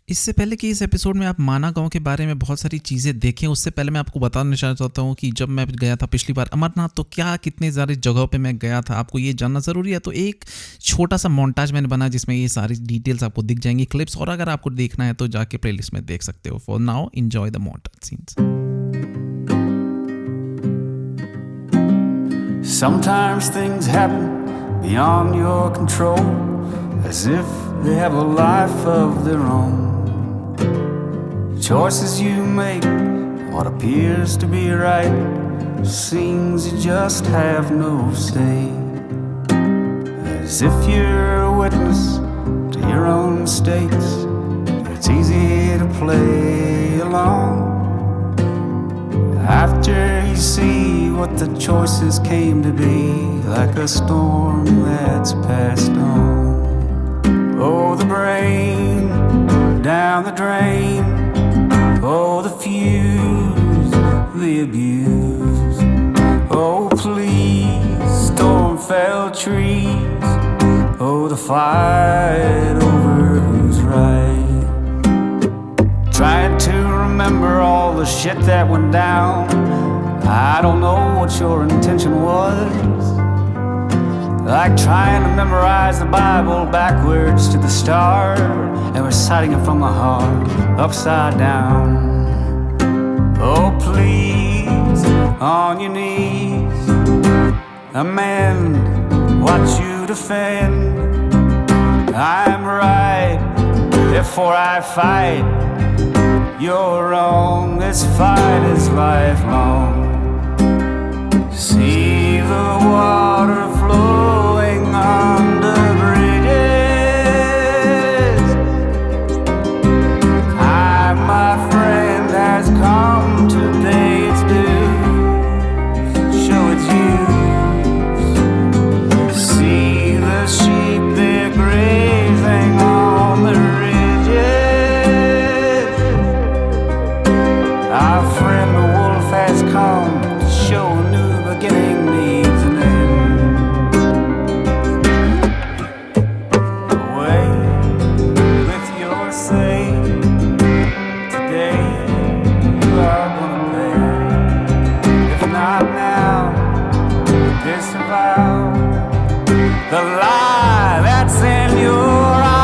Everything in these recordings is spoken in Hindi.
इससे पहले कि इस एपिसोड में आप माना गाँव के बारे में बहुत सारी चीज़ें देखें, उससे पहले मैं आपको बताना चाहता हूँ कि जब मैं गया था पिछली बार अमरनाथ, तो क्या कितने सारी जगहों पे मैं गया था, आपको ये जानना ज़रूरी है। तो एक छोटा-सा मोन्टाज मैंने बनाया जिसमें ये सारी डिटेल्स आपको दिख जाएँगी, क्लिप्स, और अगर आपको देखना है तो जाके प्लेलिस्ट में देख सकते हो। For now enjoy the montage scenes. Sometimes things happen beyond your control, as if they have a life of their own. The choices you make, what appears to be right, seems you just have no say. As if you're a witness to your own mistakes, it's easy to play along. After you see what the choices came to be, like a storm that's passed on. Oh, the brain down the drain. Oh, the fuse, the abuse. Oh, please, storm-felled trees. Oh, the fight over who's right. Trying to remember all the shit that went down. I don't know what your intention was. Like trying to memorize the Bible backwards to the start and reciting it from the heart, upside down. Oh, please, on your knees, amend what you defend. I'm right, therefore I fight. You're wrong, this fight is lifelong. See the water flowing under bridges. Time, my friend, has come to pay its dues, show its use. See the sheep, they're grazing on the ridges. Our friend the wolf has come to show a new beginning needs an end. Away with your say, today you are gonna pay. If not now, disavow the lie that's in your eye.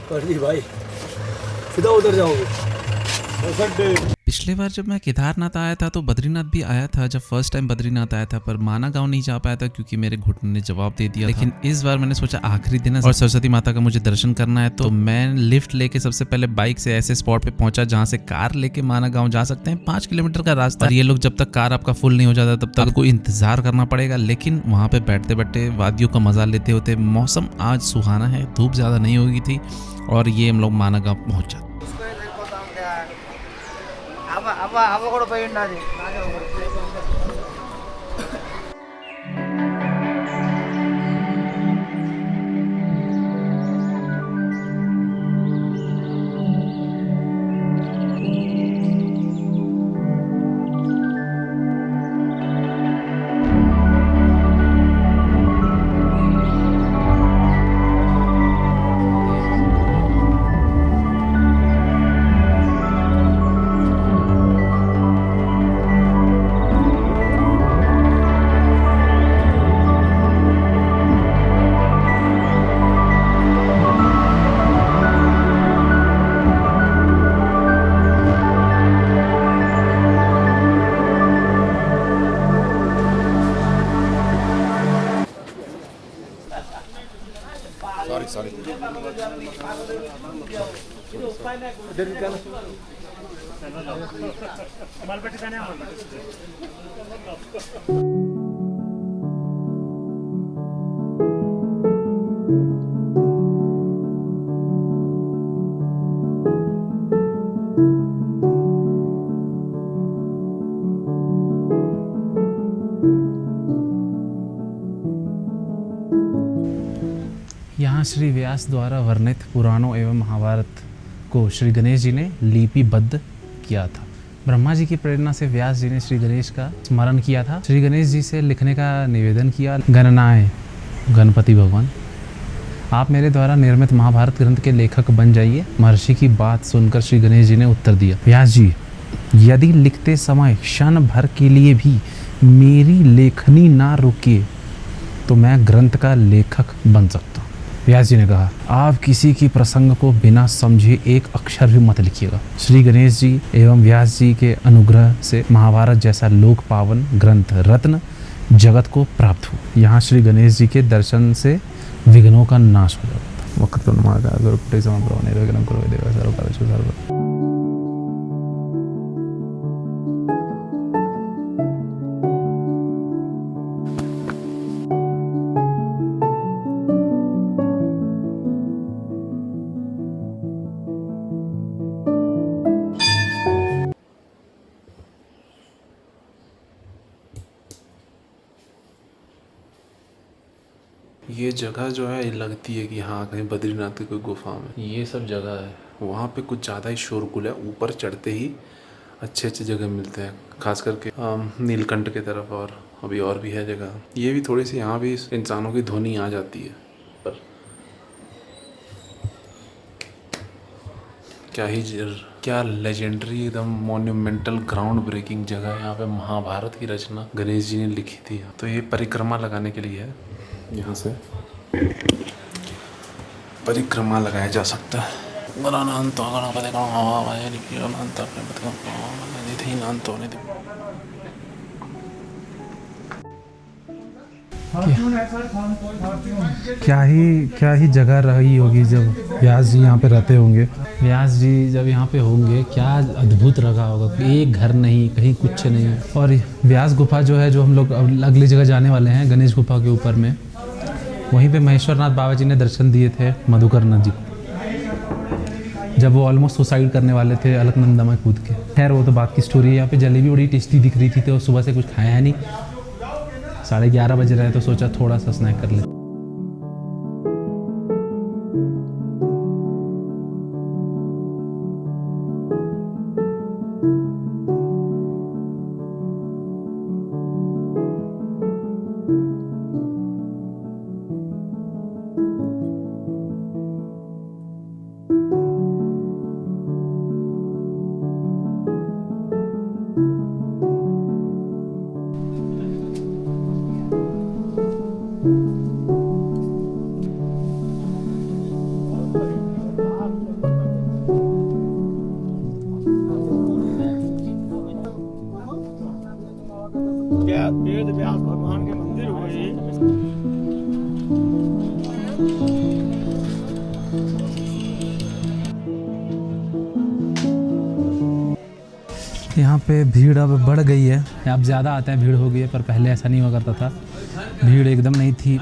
कर दी भाई, सीधा उधर जाओगे। पिछले बार जब मैं केदारनाथ आया था तो बद्रीनाथ भी आया था, जब फर्स्ट टाइम बद्रीनाथ आया था, पर माना गांव नहीं जा पाया था क्योंकि मेरे घुटने ने जवाब दे दिया। लेकिन इस बार मैंने सोचा आखिरी दिन है और सरस्वती माता का मुझे दर्शन करना है, तो मैं लिफ्ट लेके सबसे पहले बाइक से ऐसे स्पॉट पे पहुंचा जहां से कार लेके माना गांव जा सकते हैं। 5 किलोमीटर का रास्ता, और ये लोग जब तक कार आपका फुल नहीं हो जाता तब तक आपको इंतजार करना पड़ेगा। लेकिन वहां पे बैठते बैठते वादियों का मजा लेते होते, मौसम आज सुहाना है, धूप ज्यादा नहीं होगी थी, और ये हम लोग माना गांव पहुंच जाते। అవ్వ కూడా పోయి ఉన్నది. यहाँ श्री व्यास द्वारा वर्णित पुराणों एवं महाभारत को श्री गणेश जी ने लिपिबद्ध किया था। ब्रह्मा जी की प्रेरणा से व्यास जी ने श्री गणेश का स्मरण किया था। श्री गणेश जी से लिखने का निवेदन किया। गणनाएं गणपति भगवान, आप मेरे द्वारा निर्मित महाभारत ग्रंथ के लेखक बन जाइए। महर्षि की बात सुनकर श्री गणेश जी ने उत्तर दिया, व्यास जी, यदि लिखते समय क्षण भर के लिए भी मेरी लेखनी ना रुके तो मैं ग्रंथ का लेखक बन सकता हूँ। व्यास जी ने कहा, आप किसी की प्रसंग को बिना समझे एक अक्षर भी मत लिखिएगा। श्री गणेश जी एवं व्यास जी के अनुग्रह से महाभारत जैसा लोक पावन ग्रंथ रत्न जगत को प्राप्त हुआ। यहाँ श्री गणेश जी के दर्शन से विघ्नों का नाश हो जाता। ये जगह जो है लगती है कि हाँ कहीं बद्रीनाथ की कोई गुफा में ये सब जगह है। वहाँ पे कुछ ज़्यादा ही शोरगुल है। ऊपर चढ़ते ही अच्छे अच्छे जगह मिलते हैं, खास करके नीलकंठ की तरफ, और अभी और भी है जगह। ये भी थोड़ी सी यहाँ भी इंसानों की ध्वनि आ जाती है। पर क्या लेजेंडरी एकदम मोन्यूमेंटल ग्राउंड ब्रेकिंग जगह है। यहाँ पे महाभारत की रचना गणेश जी ने लिखी थी। तो ये परिक्रमा लगाने के लिए है। यहाँ से परिक्रमा लगाया जा सकता है। क्या ही जगह रही होगी जब व्यास जी यहाँ पे रहते होंगे। व्यास जी जब यहाँ पे होंगे क्या अद्भुत रखा होगा। एक घर नहीं, कहीं कुछ नहीं। और व्यास गुफा जो है, जो हम लोग अगली जगह जाने वाले हैं, गणेश गुफा के ऊपर में, वहीं पे महेश्वरनाथ बाबा जी ने दर्शन दिए थे मधुकरनाथ जी को, जब वो ऑलमोस्ट सुसाइड करने वाले थे अलकनंदा में कूद के। खैर वो तो बात की स्टोरी है। यहाँ पे जलेबी बड़ी टेस्टी दिख रही थी, तो सुबह से कुछ खाया है नहीं। 11:30 बज रहे हैं, तो सोचा थोड़ा सा स्नैक कर ले। वेद व्यास भगवान के मंदिर हुए। यहाँ पे भीड़ अब बढ़ गई है। अब ज़्यादा आते हैं, भीड़ हो गई है। पर पहले ऐसा नहीं हुआ करता था, भीड़ एकदम नहीं थी।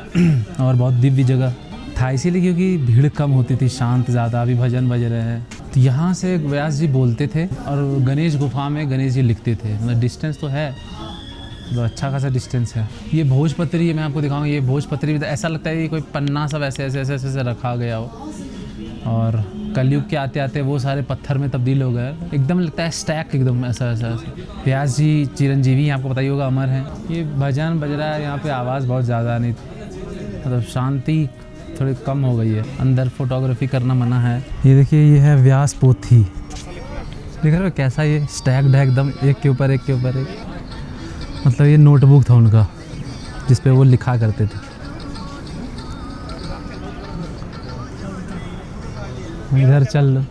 और बहुत दिव्य जगह था, इसीलिए क्योंकि भीड़ कम होती थी, शांत ज़्यादा। अभी भजन बज रहे हैं। तो यहाँ से व्यास जी बोलते थे और गणेश गुफा में गणेश जी लिखते थे। मतलब डिस्टेंस तो है, तो अच्छा खासा डिस्टेंस है। ये भोजपत्री है, मैं आपको दिखाऊंगा। ये भोजपत्री ऐसा लगता है कि कोई पन्ना सब ऐसे ऐसे ऐसे ऐसे रखा गया हो। और कलयुग के आते आते वो सारे पत्थर में तब्दील हो गए। एकदम लगता है स्टैक, एकदम ऐसा ऐसा। व्यास जी चिरंजीवी आपको पता ही होगा, अमर हैं। ये भजन बज रहा है, यहाँ पे आवाज़ बहुत ज़्यादा नहीं, मतलब शांति थोड़ी कम हो गई है। अंदर फोटोग्राफी करना मना है। ये देखिए, ये है व्यास पोथी। देख रहे हो कैसा ये स्टैक्ड है, एकदम एक के ऊपर एक के ऊपर एक। मतलब ये नोटबुक था उनका, जिस पे वो लिखा करते थे। इधर चल लो।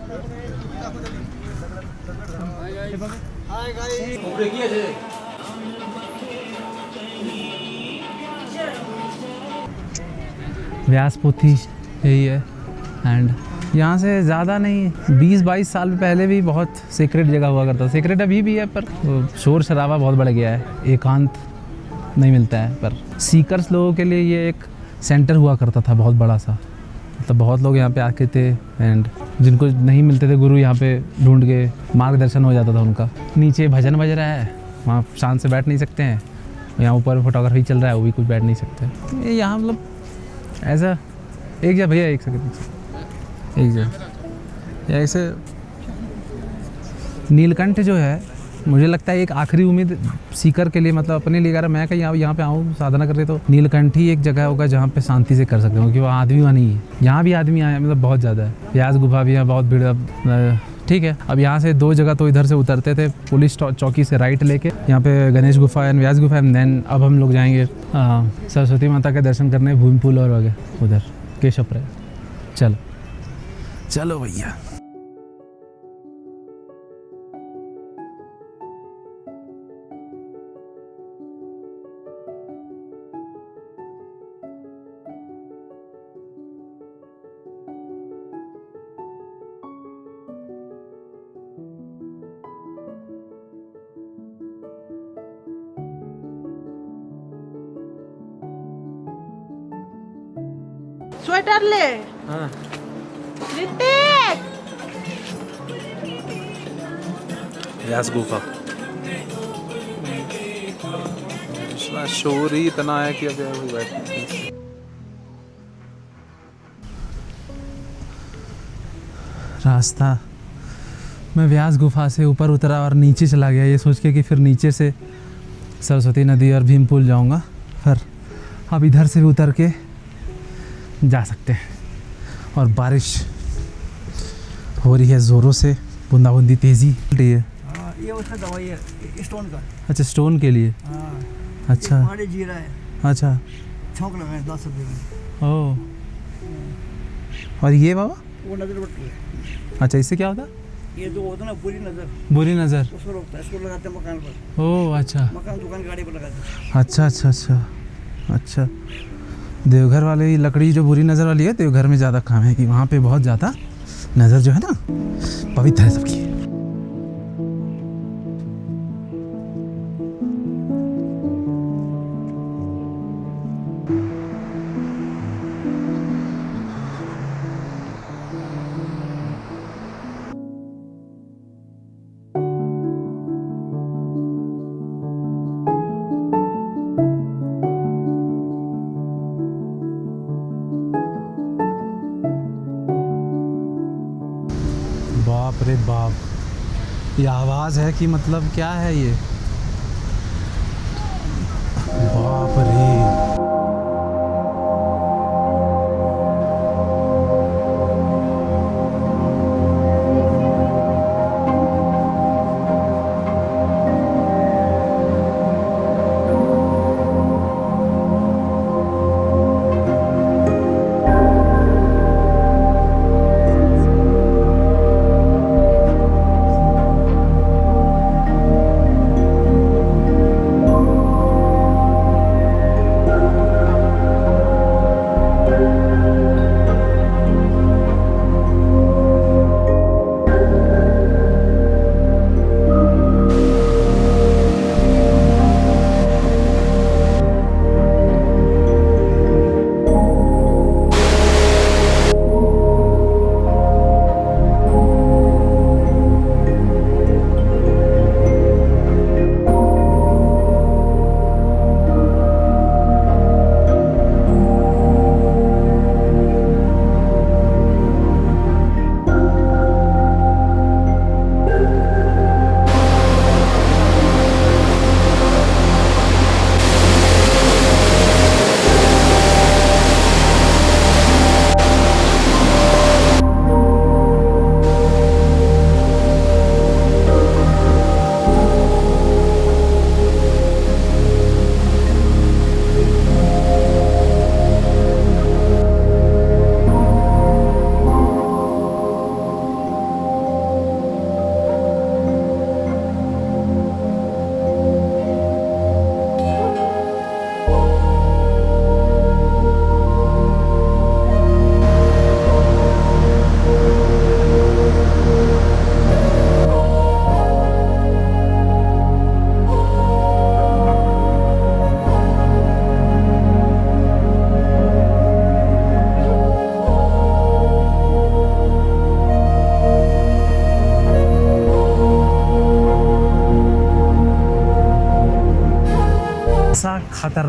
व्यास पोथी यही है। एंड यहाँ से ज़्यादा नहीं, 20-22 साल पहले भी बहुत सीक्रेट जगह हुआ करता। सीक्रेट अभी भी है, पर शोर शराबा बहुत बढ़ गया है, एकांत नहीं मिलता है। पर सीकर्स लोगों के लिए ये एक सेंटर हुआ करता था बहुत बड़ा सा। मतलब बहुत लोग यहाँ पे आके थे एंड जिनको नहीं मिलते थे गुरु, यहाँ पे ढूंढ के मार्गदर्शन हो जाता था उनका। नीचे भजन बज रहा है, वहाँ शांत से बैठ नहीं सकते हैं। यहाँ ऊपर फोटोग्राफी चल रहा है, वो भी कुछ बैठ नहीं सकते। ये यहाँ मतलब ऐसा एक जा भैया, एक सेकंड, एक जा ऐसे। नीलकंठ जो है, मुझे लगता है एक आखिरी उम्मीद सीकर के लिए, मतलब अपने लिए। अगर मैं कहीं यहाँ पे आऊँ साधना कर रहे, तो नीलकंठ ही एक जगह होगा जहाँ पे शांति से कर सकते हो, क्योंकि वहाँ आदमी वहाँ नहीं है। यहाँ भी आदमी आए, मतलब बहुत ज़्यादा है। व्यास गुफा भी है, बहुत भीड़। अब ठीक है, अब यहाँ से 2 जगह तो इधर से उतरते थे पुलिस चौकी से राइट लेके, यहाँ पे गणेश गुफा एंड व्यास गुफा। एंड देन अब हम लोग जाएंगे सरस्वती माता के दर्शन करने, भूमि पुल और वगैरह उधर केशवपुर। चलो चलो भैया। स्वेटर ले। हाँ ऋतिक, व्यास गुफा। शोर ही इतना है कि अब बैठ। रास्ता, मैं व्यास गुफा से ऊपर उतरा और नीचे चला गया, ये सोच के कि फिर नीचे से सरस्वती नदी और भीम पुल जाऊंगा। फिर अब इधर से भी उतर के जा सकते हैं। और बारिश हो रही है ज़ोरों से, बूंदाबूंदी तेज़ी रही है। हाँ, ये उसका दवाई है स्टोन का। अच्छा, स्टोन के लिए। हाँ, अच्छा हमारे जीरा है, अच्छा। छौंक लगाए 10 रुपये में। ओह, और ये बाबा? वो नजर बट्टी है। अच्छा, इससे क्या होता? ये जो होता है ना बुरी नजर, बुरी नज़र। उसको रोकता है। इसको लगाते हैं मकान पर, ओह अच्छा मकान दुकान गाड़ी पर लगाते हैं। अच्छा अच्छा अच्छा अच्छा। देवघर वाले ये लकड़ी जो बुरी नज़र वाली है, देवघर में ज़्यादा काम है कि वहाँ पे बहुत ज़्यादा नज़र जो है ना पवित्र है सबकी। बाप रे बाप, ये आवाज़ है कि मतलब क्या है ये? बाप रे।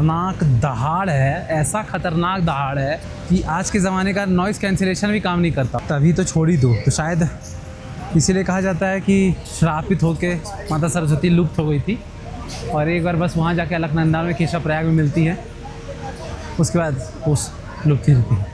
खतरनाक दहाड़ है, ऐसा खतरनाक दहाड़ है कि आज के ज़माने का नॉइज़ कैंसिलेशन भी काम नहीं करता। तभी तो छोड़ ही दो, तो शायद इसीलिए कहा जाता है कि श्रापित होके माता सरस्वती लुप्त हो गई थी और एक बार बस वहाँ जाके अलकनंदा में केशव प्रयाग में मिलती है, उसके बाद उस लुप्त ही रहती है।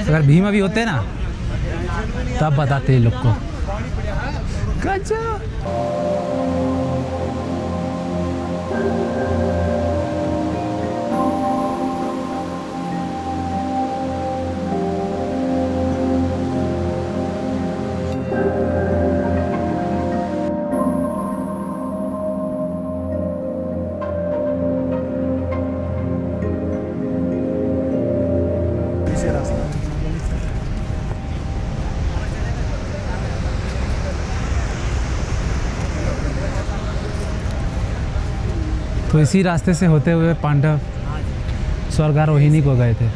अगर भीमा भी होते ना तब बताते लोग को। गजब। तो इसी रास्ते से होते हुए पांडव स्वर्गारोहिणी को गए थे।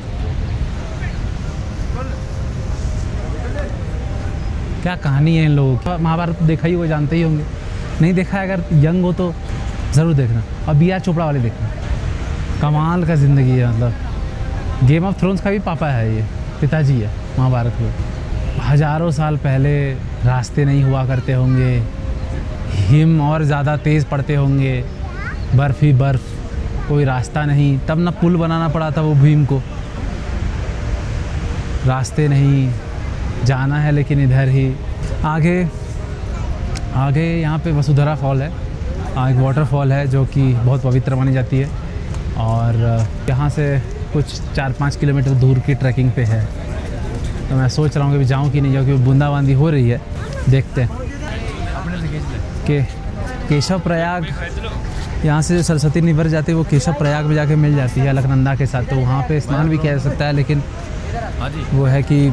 क्या कहानी है इन लोगों की। महाभारत देखा ही वो जानते ही होंगे, नहीं देखा है अगर यंग हो तो ज़रूर देखना। और बी आर चोपड़ा वाले देखना, कमाल का ज़िंदगी है। मतलब गेम ऑफ थ्रोन्स का भी पापा है, ये पिताजी है महाभारत में। हज़ारों साल पहले रास्ते नहीं हुआ करते होंगे, हिम और ज़्यादा तेज़ पड़ते होंगे, बर्फ़ ही बर्फ़, कोई रास्ता नहीं। तब ना पुल बनाना पड़ा था वो भीम को, रास्ते नहीं, जाना है लेकिन इधर ही। आगे आगे यहाँ पे वसुधरा फॉल है, एक वाटरफॉल है जो कि बहुत पवित्र मानी जाती है और यहाँ से कुछ 4-5 किलोमीटर दूर की ट्रैकिंग पे है। तो मैं सोच रहा हूँ कि जाऊँ कि नहीं जाऊँ, क्योंकि बूंदाबांदी हो रही है। देखते हैं कि केशव प्रयाग, यहाँ से जो सरस्वती निभर जाती है वो केशव प्रयाग में जाके मिल जाती है अलकनंदा के साथ। तो वहाँ पे स्नान भी किया जा सकता है, लेकिन वो है कि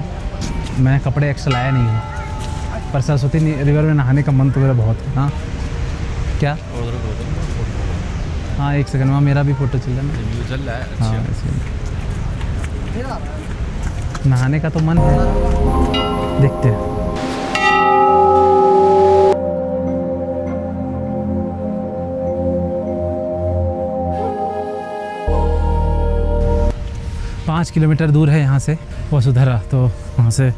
मैं कपड़े एक्स्ट्रा लाया नहीं हूँ। पर सरस्वती रिवर में नहाने का मन तो मेरा बहुत है। हाँ क्या? हाँ एक सेकंड, वहाँ मेरा भी फ़ोटो चल रहा है। हाँ नहाने का तो मन है, देखते हैं। पाँच किलोमीटर दूर है यहाँ से वसुधरा, तो वहाँ से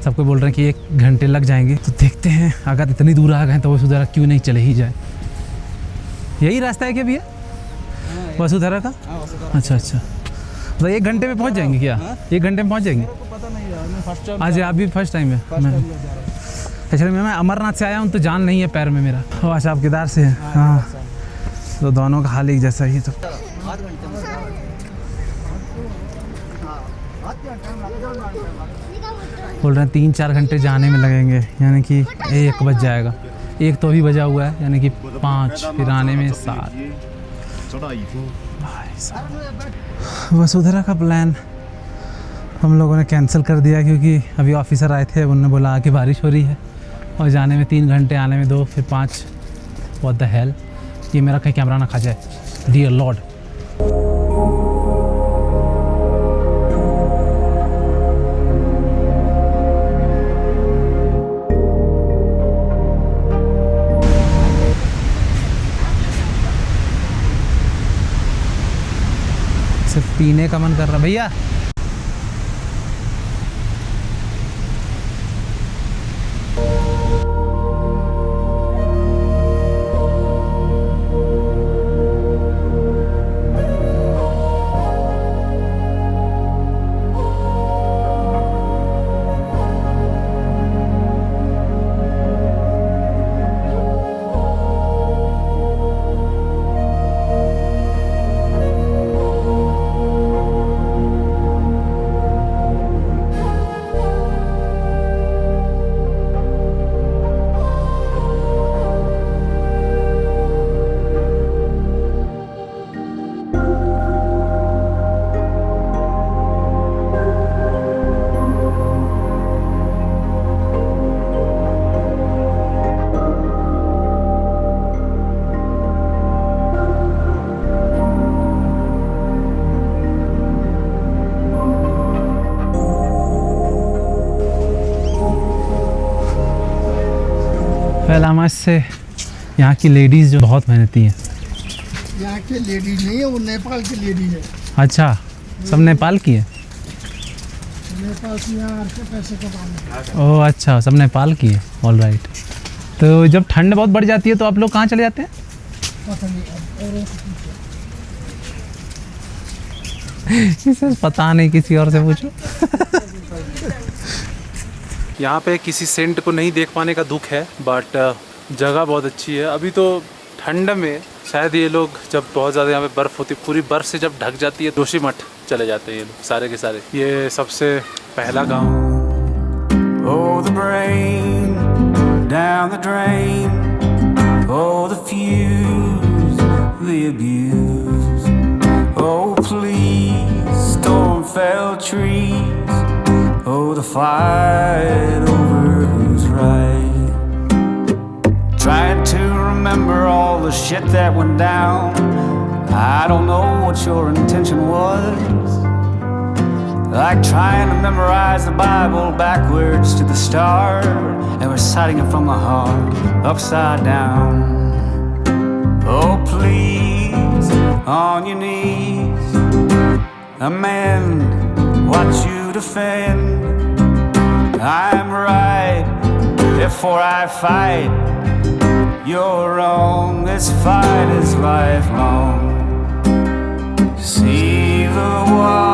सबको बोल रहे हैं कि 1 घंटे लग जाएंगे। तो देखते हैं, अगर इतनी दूर आ गए तो वसुधरा क्यों नहीं चले ही जाए। यही रास्ता है क्या भैया वसुधरा का? अच्छा अच्छा, तो 1 घंटे में पहुँच जाएंगे क्या? 1 घंटे में पहुँच जाएंगे? आज आप भी फर्स्ट टाइम है? एक्चुअली मैं अमरनाथ से आया हूँ तो जान नहीं है पैर में मेरा। अच्छा आप केदार से हैं? हाँ, तो दोनों का हाल एक जैसा ही। तो बोल रहे हैं 3-4 घंटे जाने में लगेंगे, यानी कि 1 बज जाएगा। 1 तो अभी बजा हुआ है, यानी कि 5, फिर आने में 7। वसुधरा का प्लान हम लोगों ने कैंसिल कर दिया क्योंकि अभी ऑफिसर आए थे, उन्होंने बोला कि बारिश हो रही है और जाने में 3 घंटे, आने में 2, फिर 5। व्हाट द हेल, ये मेरा कहीं कैमरा ना खा जाए, डियर लॉर्ड। पीने का मन कर रहा भैया। पहला से यहाँ की लेडीज़ जो बहुत मेहनती हैं। यहाँ के लेडीज नहीं है, वो नेपाल की लेडीज है। अच्छा, सब नेपाल की है। नेपाल से यहाँ के पैसे कमाने। ओह अच्छा, सब नेपाल की है। All right. तो जब ठंड बहुत बढ़ जाती है तो आप लोग कहाँ चले जाते हैं? पता नहीं अब औरों को पूछो। इसे पता नहीं, किसी और से पूछो। यहाँ पे किसी सेंट को नहीं देख पाने का दुख है, बट जगह बहुत अच्छी है। अभी तो ठंड में शायद ये लोग जब बहुत ज़्यादा यहाँ पे बर्फ़ होती है, पूरी बर्फ़ से जब ढक जाती है, जोशीमठ चले जाते हैं ये लोग सारे के सारे। ये सबसे पहला गांव। Oh, the brain down the drain. Oh, the fuse, the abuse. Oh, please, storm-felled trees. Oh, the fight over who's right. Trying to remember all the shit that went down. I don't know what your intention was. Like trying to memorize the Bible backwards to the start and reciting it from the heart, upside down. Oh, please, on your knees, amend what you defend. I'm right, therefore I fight. You're wrong, this fight is lifelong. See the wall